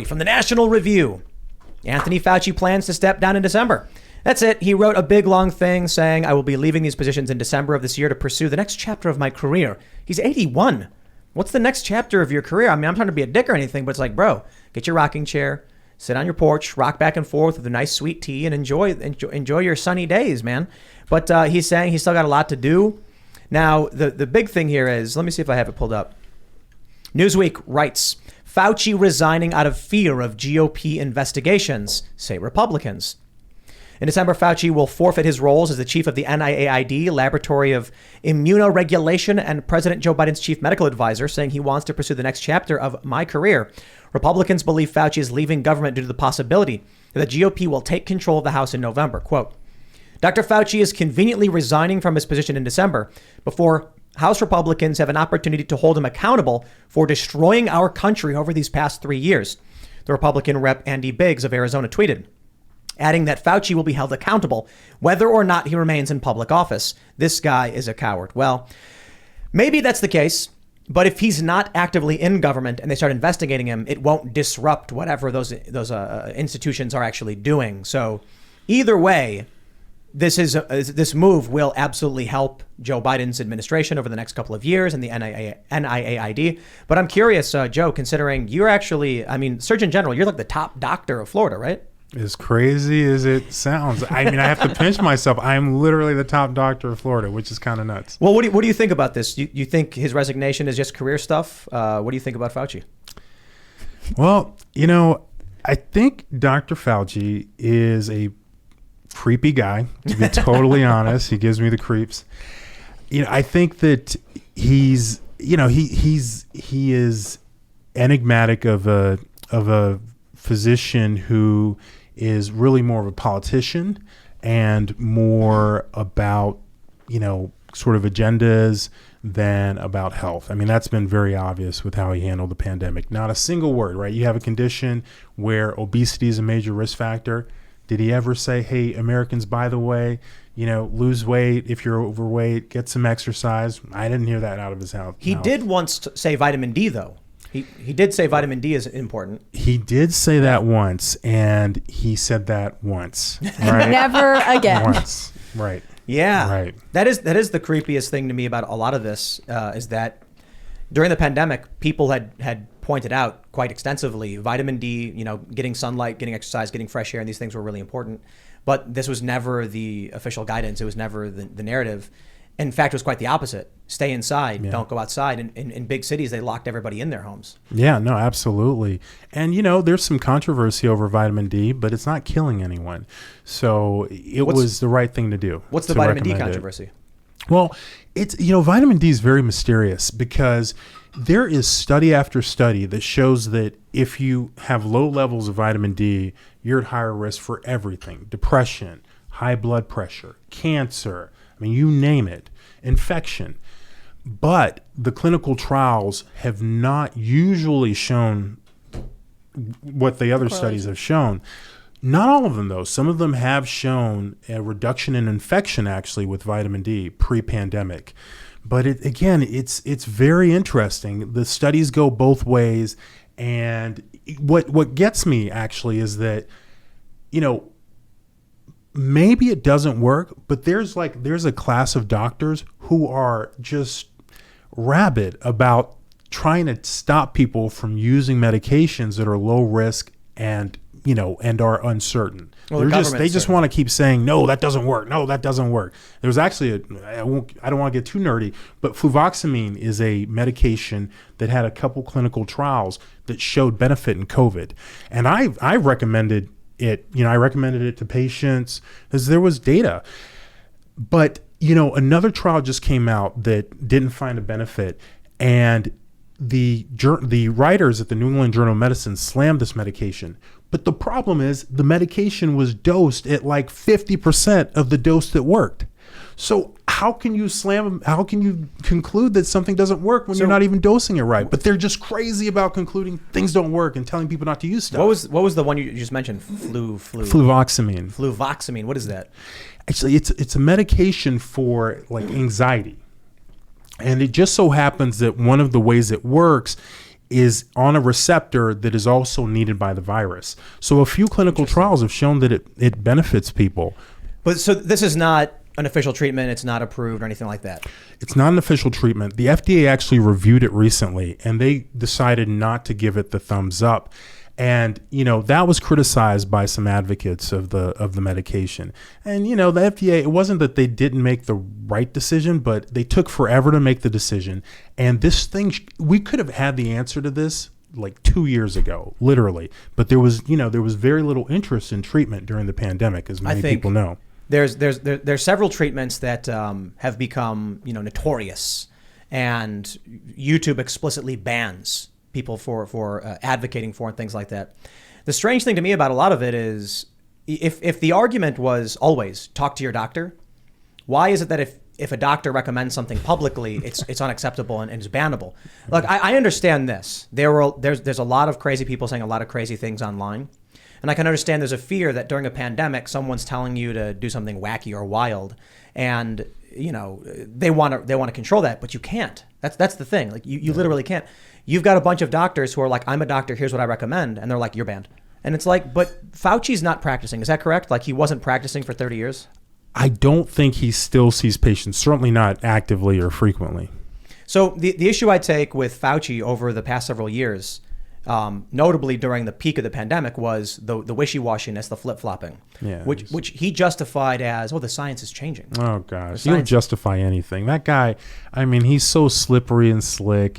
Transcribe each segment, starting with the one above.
from the National Review. Anthony Fauci plans to step down in December. That's it. He wrote a big, long thing saying, I will be leaving these positions in December of this year to pursue the next chapter of my career. He's 81. What's the next chapter of your career? I mean, I'm trying to be a dick or anything, but it's like, bro, get your rocking chair, sit on your porch, rock back and forth with a nice sweet tea, and enjoy your sunny days, man. But he's saying he's still got a lot to do. Now, the big thing here is, let me see if I have it pulled up. Newsweek writes, Fauci resigning out of fear of GOP investigations, say Republicans. In December, Fauci will forfeit his roles as the chief of the NIAID, Laboratory of Immunoregulation, and President Joe Biden's chief medical advisor, saying he wants to pursue the next chapter of my career. Republicans believe Fauci is leaving government due to the possibility that the GOP will take control of the House in November. Quote, Dr. Fauci is conveniently resigning from his position in December before House Republicans have an opportunity to hold him accountable for destroying our country over these past 3 years. The Republican rep Andy Biggs of Arizona tweeted, adding that Fauci will be held accountable whether or not he remains in public office. This guy is a coward. Well, maybe that's the case, but if he's not actively in government and they start investigating him, it won't disrupt whatever those institutions are actually doing. So either way, this move will absolutely help Joe Biden's administration over the next couple of years and the NIAID. But I'm curious, Joe, considering you're actually, Surgeon General, you're like the top doctor of Florida, right? As crazy as it sounds, I have to pinch myself. I'm literally the top doctor of Florida, which is kind of nuts. Well, what do you think about this? You think his resignation is just career stuff? What do you think about Fauci? Well, I think Dr. Fauci is a creepy guy, to be totally honest. He gives me the creeps. I think that he is enigmatic of a physician who is really more of a politician and more about, sort of agendas than about health. That's been very obvious with how he handled the pandemic. Not a single word, right? You have a condition where obesity is a major risk factor. Did he ever say, hey, Americans, by the way, lose weight if you're overweight, get some exercise? I didn't hear that out of his mouth. He did once say vitamin D, though. He did say vitamin D is important. He did say that once, and he said that once. Right? Never again. Once. Right. Yeah. Right. That is the creepiest thing to me about a lot of this is that during the pandemic, people had pointed out quite extensively vitamin D, getting sunlight, getting exercise, getting fresh air, and these things were really important. But this was never the official guidance. It was never the narrative. In fact, it was quite the opposite. Stay inside. Yeah. Don't go outside. In big cities, they locked everybody in their homes. Yeah, no, absolutely. And, there's some controversy over vitamin D, but it's not killing anyone. So it was the right thing to do. What's the vitamin D controversy? Well, it's, vitamin D is very mysterious because there is study after study that shows that if you have low levels of vitamin D, you're at higher risk for everything. Depression, high blood pressure, cancer, you name it, infection. But the clinical trials have not usually shown what the other studies have shown. Not all of them, though. Some of them have shown a reduction in infection, actually, with vitamin D pre-pandemic. But it's very interesting. The studies go both ways. And what gets me, actually, is that, maybe it doesn't work, but there's a class of doctors who are just rabid about trying to stop people from using medications that are low risk and are uncertain. Well, they just want to keep saying, no, that doesn't work. No, that doesn't work. There was actually I don't want to get too nerdy, but fluvoxamine is a medication that had a couple clinical trials that showed benefit in COVID. And I recommended it. I recommended it to patients because there was data. But, another trial just came out that didn't find a benefit. And the writers at the New England Journal of Medicine slammed this medication. But the problem is the medication was dosed at like 50% of the dose that worked. So how can you how can you conclude that something doesn't work when you're not even dosing it right? But they're just crazy about concluding things don't work and telling people not to use stuff. What was the one you just mentioned? Fluvoxamine. Fluvoxamine. What is that? Actually, it's a medication for like anxiety. And it just so happens that one of the ways it works is on a receptor that is also needed by the virus. So a few clinical trials have shown that it benefits people. But so this is not an official treatment. It's not approved or anything like that. It's not an official treatment. The FDA actually reviewed it recently, and they decided not to give it the thumbs up. And, that was criticized by some advocates of the medication. And, the FDA, it wasn't that they didn't make the right decision, but they took forever to make the decision. And this thing, we could have had the answer to this like 2 years ago, literally. But there was very little interest in treatment during the pandemic, as many people know. There's several treatments that have become, notorious, and YouTube explicitly bans people for advocating for and things like that. The strange thing to me about a lot of it is if the argument was always talk to your doctor, why is it that if a doctor recommends something publicly, it's unacceptable and it's bannable? Look, I understand this. There's a lot of crazy people saying a lot of crazy things online. And I can understand there's a fear that during a pandemic, someone's telling you to do something wacky or wild, and they want to control that, but you can't. That's the thing. Like you literally can't. You've got a bunch of doctors who are like, I'm a doctor, here's what I recommend, and they're like, you're banned. And it's like, but Fauci's not practicing. Is that correct? Like he wasn't practicing for 30 years? I don't think he still sees patients, certainly not actively or frequently. So the issue I take with Fauci over the past several years, notably during the peak of the pandemic, was the wishy-washiness, the flip-flopping, which he justified as, the science is changing. Oh, gosh. He'll justify anything. That guy, he's so slippery and slick.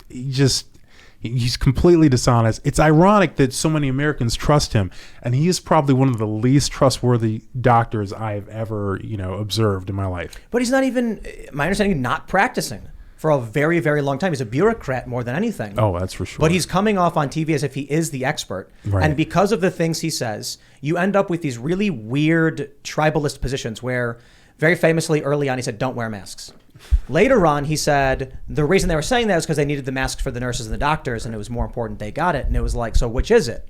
He's completely dishonest. It's ironic that so many Americans trust him, and he is probably one of the least trustworthy doctors I've ever, observed in my life. But he's not even, my understanding, not practicing for a very, very long time. He's a bureaucrat more than anything. Oh, that's for sure. But he's coming off on TV as if he is the expert. Right. And because of the things he says, you end up with these really weird tribalist positions where, very famously early on, he said, don't wear masks. Later on, he said the reason they were saying that is because they needed the masks for the nurses and the doctors, and it was more important they got it. And it was like, so which is it?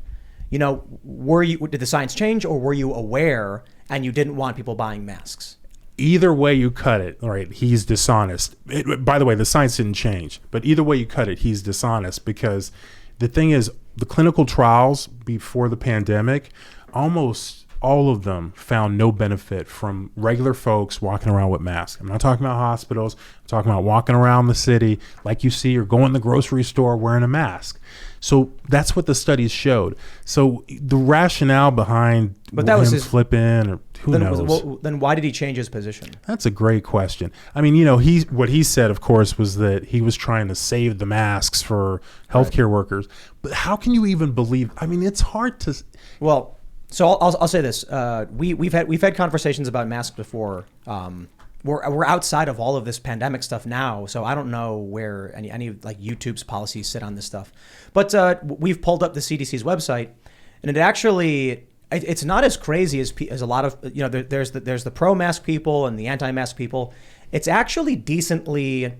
Did the science change, or were you aware and you didn't want people buying masks? Either way you cut it, all right, he's dishonest. By the way, the science didn't change, but either way you cut it, he's dishonest, because the thing is, the clinical trials before the pandemic, almost all of them found no benefit from regular folks walking around with masks. I'm not talking about hospitals. I'm talking about walking around the city like you see, or going to the grocery store wearing a mask. So that's what the studies showed. So the rationale behind him flipping, or who knows? Then why did he change his position? That's a great question. What he said, of course, was that he was trying to save the masks for healthcare workers. But how can you even believe? It's hard to. Well, so I'll say this: we've had conversations about masks before. We're outside of all of this pandemic stuff now, so I don't know where any like YouTube's policies sit on this stuff. But we've pulled up the CDC's website, and it actually it's not as crazy as a lot of there's the pro-mask people and the anti-mask people. It's actually decently,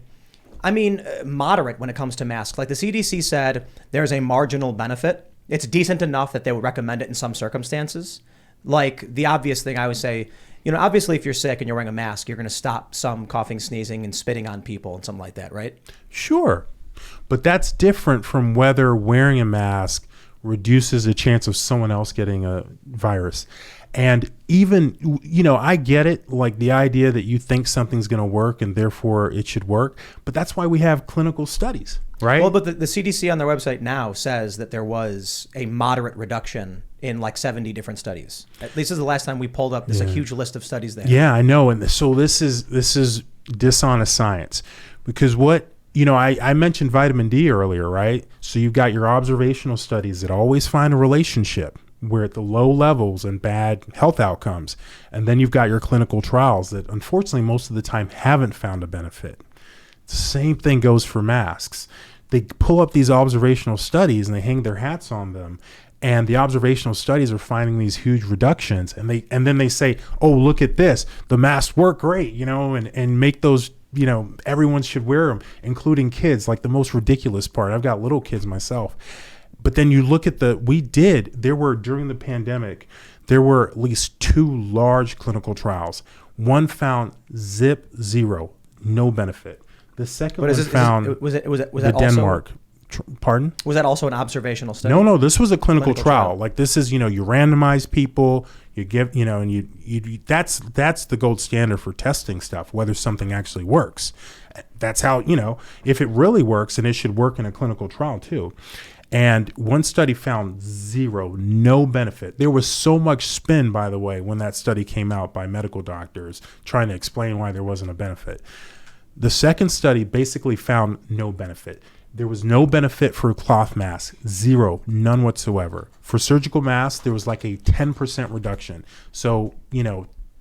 moderate when it comes to masks. Like the CDC said, there's a marginal benefit. It's decent enough that they would recommend it in some circumstances. Like the obvious thing I would say, obviously if you're sick and you're wearing a mask, you're going to stop some coughing, sneezing, and spitting on people and something like that, right? Sure. But that's different from whether wearing a mask reduces the chance of someone else getting a virus. And even, I get it, like the idea that you think something's going to work and therefore it should work. But that's why we have clinical studies, right? Well, but the CDC on their website now says that there was a moderate reduction in like 70 different studies. At least this is the last time we pulled up. There's a huge list of studies there. Yeah, I know. And so this is dishonest science, because I mentioned vitamin D earlier, right? So you've got your observational studies that always find a relationship where at the low levels and bad health outcomes. And then you've got your clinical trials that unfortunately most of the time haven't found a benefit. The same thing goes for masks. They pull up these observational studies and they hang their hats on them. And the observational studies are finding these huge reductions. And then they say, oh, look at this. The masks work great, and make those, everyone should wear them, including kids, like the most ridiculous part. I've got little kids myself. But then you look at during the pandemic, there were at least 2 large clinical trials. One found zero, no benefit. The second was Denmark. Pardon? Was that also an observational study? No, this was a clinical trial. trial. Like this is, you randomize people, you give, and you that's the gold standard for testing stuff, whether something actually works. That's how, if it really works, then it should work in a clinical trial too. And one study found no benefit. There was so much spin, by the way, when that study came out by medical doctors trying to explain why there wasn't a benefit. The second study basically found no benefit. There was no benefit for cloth masks, none whatsoever. For surgical masks, there was like a 10% reduction. So,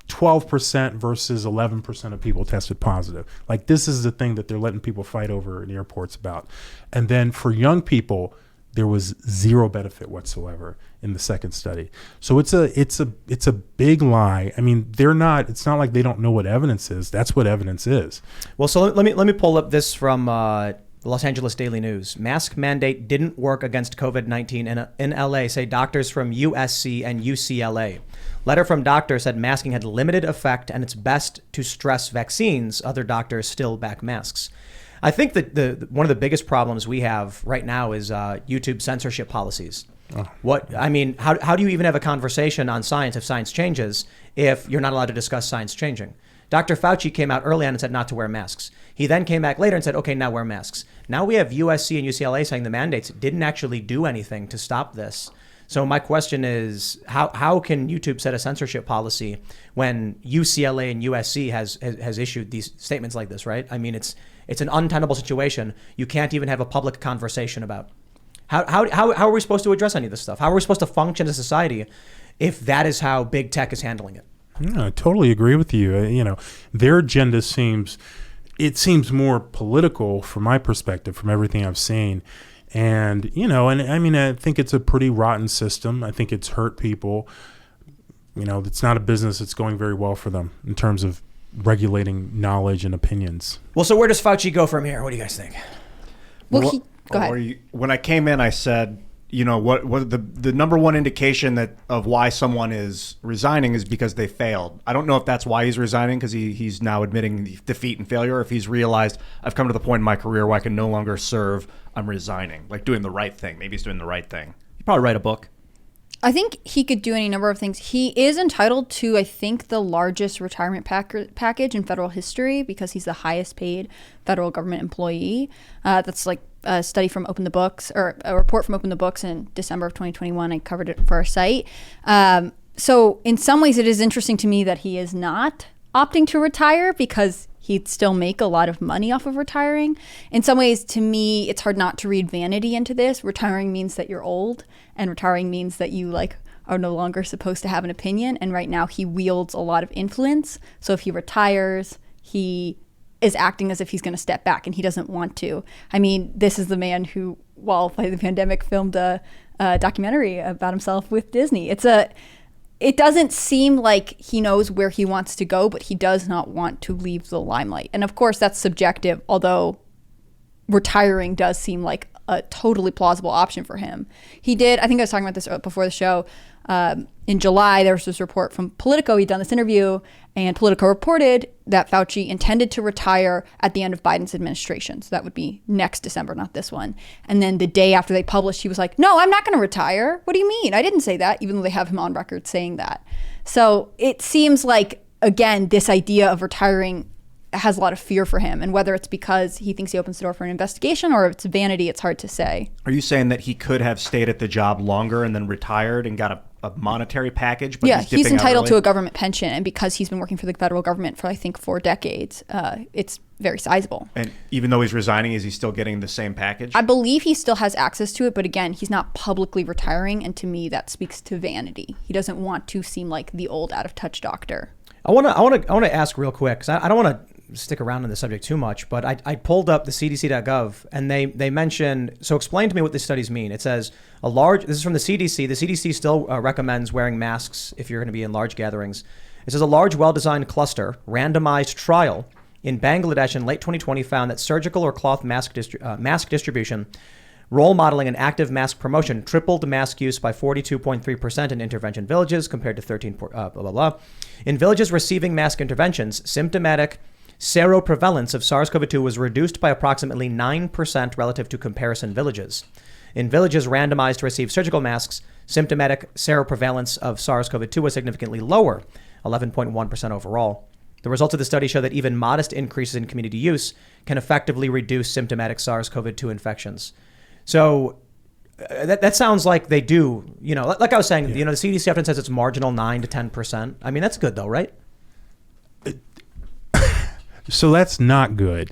12% versus 11% of people tested positive. Like this is the thing that they're letting people fight over in airports about. And then for young people, there was zero benefit whatsoever in the second study. So it's a big lie. I mean, it's not like they don't know what evidence is. That's what evidence is. Well, so let me pull up this from the Los Angeles Daily News. Mask mandate didn't work against COVID-19 in LA, say doctors from USC and UCLA. Letter from doctor said masking had limited effect and it's best to stress vaccines. Other doctors still back masks. I think that one of the biggest problems we have right now is YouTube censorship policies. How do you even have a conversation on science if science changes if you're not allowed to discuss science changing? Dr. Fauci came out early on and said not to wear masks. He then came back later and said, okay, now wear masks. Now we have USC and UCLA saying the mandates didn't actually do anything to stop this. So my question is, how can YouTube set a censorship policy when UCLA and USC has issued these statements like this, right? I mean, it's an untenable situation you can't even have a public conversation about. How are we supposed to address any of this stuff? How are we supposed to function as a society if that is how big tech is handling it? Yeah, I totally agree with you. Their agenda seems more political from my perspective, from everything I've seen. And, I think it's a pretty rotten system. I think it's hurt people. It's not a business that's going very well for them in terms of regulating knowledge and opinions. Well, so where does Fauci go from here? What do you guys think? Go ahead. When I came in, I said, what the number one indication of why someone is resigning is because they failed. I don't know if that's why he's resigning, because he's now admitting defeat and failure. If he's realized I've come to the point in my career where I can no longer serve, I'm resigning, like doing the right thing. Maybe he's doing the right thing. He'd probably write a book. I think he could do any number of things. He is entitled to, I think, the largest retirement package in federal history because he's the highest paid federal government employee. That's like a study from Open the Books, or a report from Open the Books in December of 2021. I covered it for our site. So in some ways, it is interesting to me that he is not opting to retire because he'd still make a lot of money off of retiring. In some ways, to me, it's hard not to read vanity into this. Retiring means that you're old, and retiring means that you are no longer supposed to have an opinion. And right now he wields a lot of influence. So if he retires, he is acting as if he's going to step back, and he doesn't want to. I mean, this is the man who, while fighting the pandemic, filmed a documentary about himself with Disney. It doesn't seem like he knows where he wants to go, but he does not want to leave the limelight. And of course, that's subjective, although retiring does seem like a totally plausible option for him. He did, I think I was talking about this before the show, in July, there was this report from Politico. He'd done this interview, and Politico reported that Fauci intended to retire at the end of Biden's administration. So that would be next December, not this one. And then the day after they published, he was like, no, I'm not going to retire. What do you mean? I didn't say that, even though they have him on record saying that. So it seems like, again, this idea of retiring has a lot of fear for him. And whether it's because he thinks he opens the door for an investigation or if it's vanity, it's hard to say. Are you saying that he could have stayed at the job longer and then retired and got a monetary package? But yeah, he's entitled to a government pension. And because he's been working for the federal government for, I think, 4 decades, it's very sizable. And even though he's resigning, is he still getting the same package? I believe he still has access to it. But again, he's not publicly retiring. And to me, that speaks to vanity. He doesn't want to seem like the old out of touch doctor. I want to ask real quick, because I don't want to stick around on the subject too much, but I pulled up the CDC.gov and they mentioned, so explain to me what these studies mean. It says this is from the CDC. The CDC still recommends wearing masks if you're going to be in large gatherings. It says a large, well-designed cluster randomized trial in Bangladesh in late 2020 found that surgical or cloth mask distribution, role modeling, and active mask promotion tripled mask use by 42.3% in intervention villages compared to 13, blah, blah, blah. In villages receiving mask interventions, symptomatic seroprevalence of SARS-CoV-2 was reduced by approximately 9% relative to comparison villages. In villages randomized to receive surgical masks, symptomatic seroprevalence of SARS-CoV-2 was significantly lower, 11.1% overall. The results of the study show that even modest increases in community use can effectively reduce symptomatic SARS-CoV-2 infections. So that sounds like they do, like I was saying, the CDC often says it's marginal 9 to 10%. I mean, that's good though, right? So that's not good.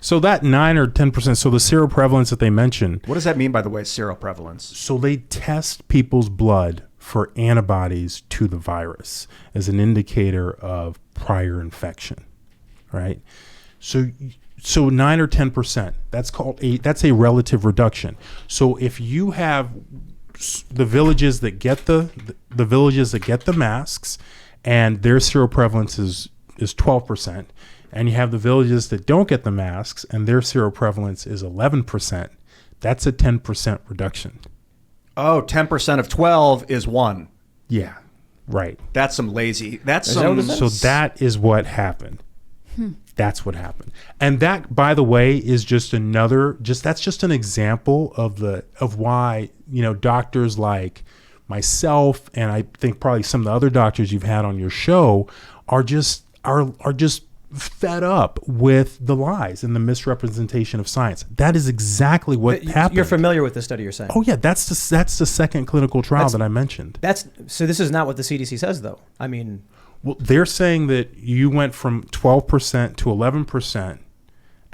So that 9 or 10%, so the seroprevalence that they mentioned. What does that mean, by the way, seroprevalence? So they test people's blood for antibodies to the virus as an indicator of prior infection, right? So 9 or 10%, that's a relative reduction. So if you have the villages that get the masks and their seroprevalence is 12%, and you have the villages that don't get the masks and their seroprevalence is 11%, that's a 10% reduction. Oh, 10% of 12 is 1. Yeah, right. That's some lazy. So that is what happened. That's what happened. And that, by the way, is just that's just an example of why, doctors like myself, and I think probably some of the other doctors you've had on your show are just fed up with the lies and the misrepresentation of science. That is exactly what happened. You're familiar with the study you're saying? Oh yeah, that's the second clinical trial that I mentioned. So this is not what the CDC says, though. I mean, well, they're saying that you went from 12% to 11%,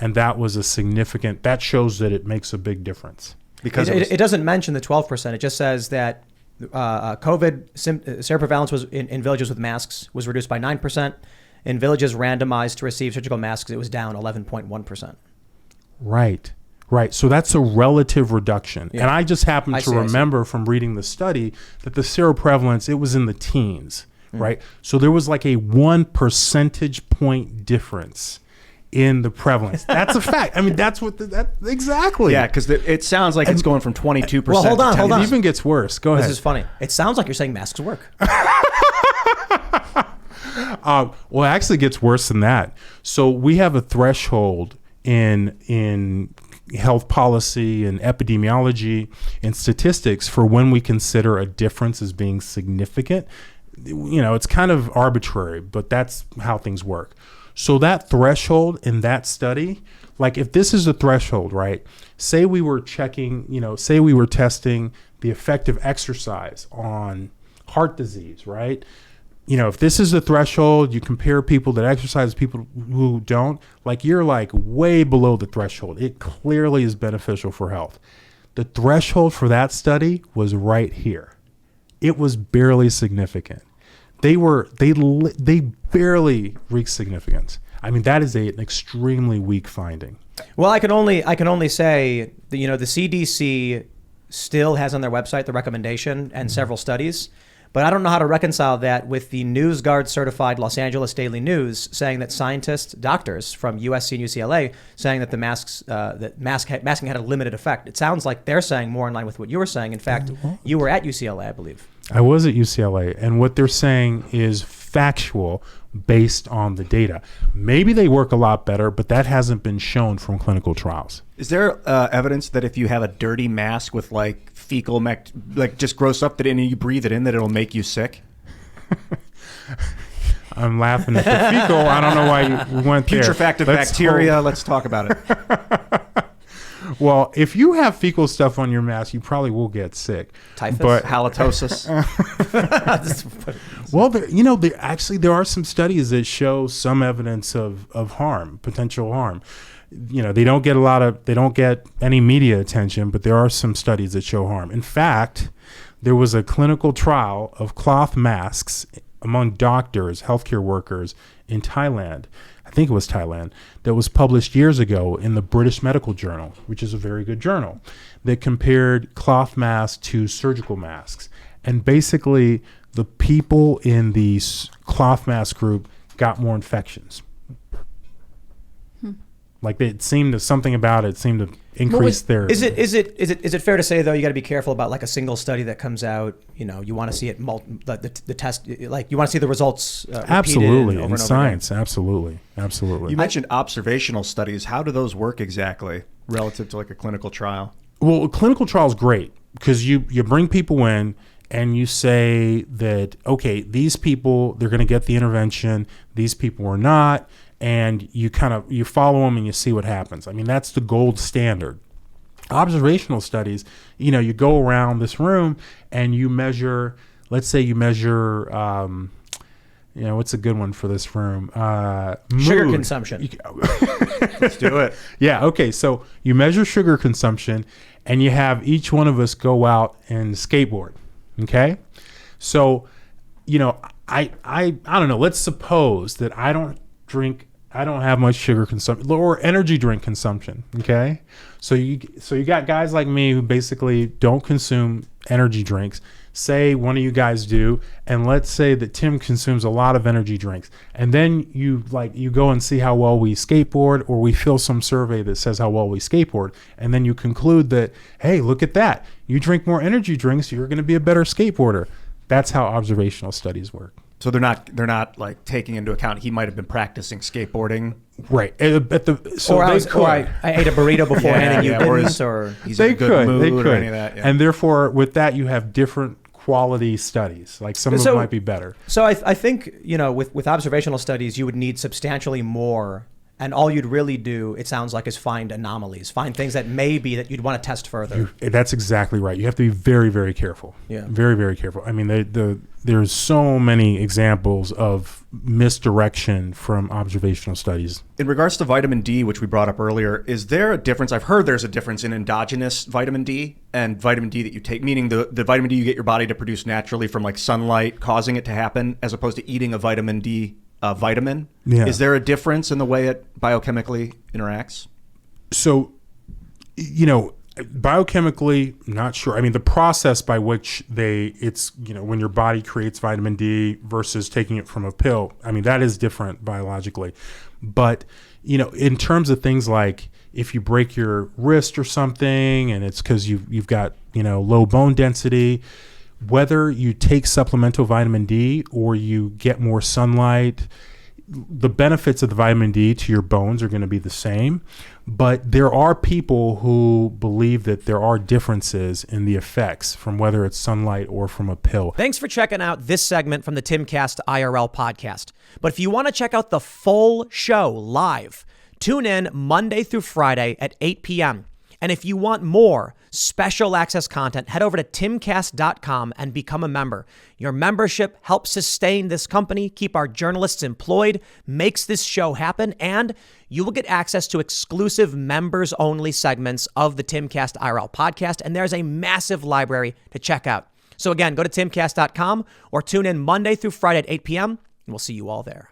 and that was that shows that it makes a big difference. Because it doesn't mention the 12%. It just says that COVID seroprevalence was in villages with masks was reduced by 9%. In villages randomized to receive surgical masks, it was down 11.1%. Right. So that's a relative reduction. Yeah. And I just happen to remember from reading the study that the seroprevalence, it was in the teens, right? So there was like a 1 percentage point difference in the prevalence. That's a fact. I mean, that's what exactly. Yeah, because it sounds like it's going from 22%. Well, hold on. It even gets worse. Go ahead. This is funny. It sounds like you're saying masks work. Well, it actually gets worse than that. So we have a threshold in health policy and epidemiology and statistics for when we consider a difference as being significant. It's kind of arbitrary, but that's how things work. So that threshold in that study, like if this is a threshold, right? Say we were testing the effect of exercise on heart disease, right? If this is the threshold, you compare people that exercise, people who don't, you're way below the threshold. It clearly is beneficial for health. The threshold for that study was right here. It was barely significant. They barely reached significance. I mean, that is an extremely weak finding. Well, I can only say that, the CDC still has on their website the recommendation and several studies. But I don't know how to reconcile that with the NewsGuard certified Los Angeles Daily News saying that doctors from USC and UCLA saying that the masking had a limited effect. It sounds like they're saying more in line with what you were saying. In fact, you were at UCLA, I believe. I was at UCLA, and what they're saying is factual based on the data. Maybe they work a lot better, but that hasn't been shown from clinical trials. Is there evidence that if you have a dirty mask with fecal just gross up that you breathe it in, that it'll make you sick? I'm laughing at the fecal. I don't know why you went there. Putrefactive bacteria. Let's talk about it. Well, if you have fecal stuff on your mask, you probably will get sick. Typhus? But halitosis. Well, there are some studies that show some evidence of harm, potential harm. They don't get any media attention, but there are some studies that show harm. In fact, there was a clinical trial of cloth masks among doctors, healthcare workers in Thailand. I think it was Thailand, that was published years ago in the British Medical Journal, which is a very good journal, that compared cloth masks to surgical masks. And basically, the people in the cloth mask group got more infections. Like it seemed to something about it seemed to increase their. Is it fair to say though you got to be careful about like a single study that comes out? You know, you want to see it the test, like you want to see the results. Absolutely, over in and science, over absolutely. You mentioned observational studies. How do those work exactly relative to like a clinical trial? Well, a clinical trial is great because you bring people in and you say that, okay, these people, they're going to get the intervention. These people are not. And you follow them and you see what happens. I mean, that's the gold standard. Observational studies, you go around this room and you measure, let's say you measure, what's a good one for this room? Sugar Mood. consumption. Let's do it. Yeah. Okay. So you measure sugar consumption and you have each one of us go out and skateboard. Okay. So, I don't know. Let's suppose that I don't have much sugar consumption or energy drink consumption. Okay. So you got guys like me who basically don't consume energy drinks. Say one of you guys do, and let's say that Tim consumes a lot of energy drinks, and then you go and see how well we skateboard, or we fill some survey that says how well we skateboard, and then you conclude that, hey, look at that, you drink more energy drinks, you're going to be a better skateboarder. That's how observational studies work. So they're not like taking into account he might have been practicing skateboarding, right? I ate a burrito beforehand and you didn't, or he's in a good mood or any of that. Yeah. And therefore, with that, you have different quality studies. Like some of them might be better. So I think with observational studies, you would need substantially more. And all you'd really do, it sounds like, is find anomalies, find things that that you'd want to test further. That's exactly right. You have to be very, very careful. Yeah. Very, very careful. I mean, there's so many examples of misdirection from observational studies. In regards to vitamin D, which we brought up earlier, is there a difference? I've heard there's a difference in endogenous vitamin D and vitamin D that you take, meaning the vitamin D you get your body to produce naturally from like sunlight causing it to happen, as opposed to eating a vitamin D vitamin. Yeah. Is there a difference in the way it biochemically interacts? So, biochemically, not sure. I mean, the process by which when your body creates vitamin D versus taking it from a pill, I mean, that is different biologically. But, in terms of things like if you break your wrist or something and it's because you've got, low bone density, whether you take supplemental vitamin D or you get more sunlight, the benefits of the vitamin D to your bones are going to be the same. But there are people who believe that there are differences in the effects from whether it's sunlight or from a pill. Thanks for checking out this segment from the Timcast IRL podcast. But if you want to check out the full show live, tune in Monday through Friday at 8 p.m. And if you want more special access content, head over to timcast.com and become a member. Your membership helps sustain this company, keep our journalists employed, makes this show happen, and you will get access to exclusive members-only segments of the Timcast IRL podcast, and there's a massive library to check out. So again, go to timcast.com or tune in Monday through Friday at 8 p.m., and we'll see you all there.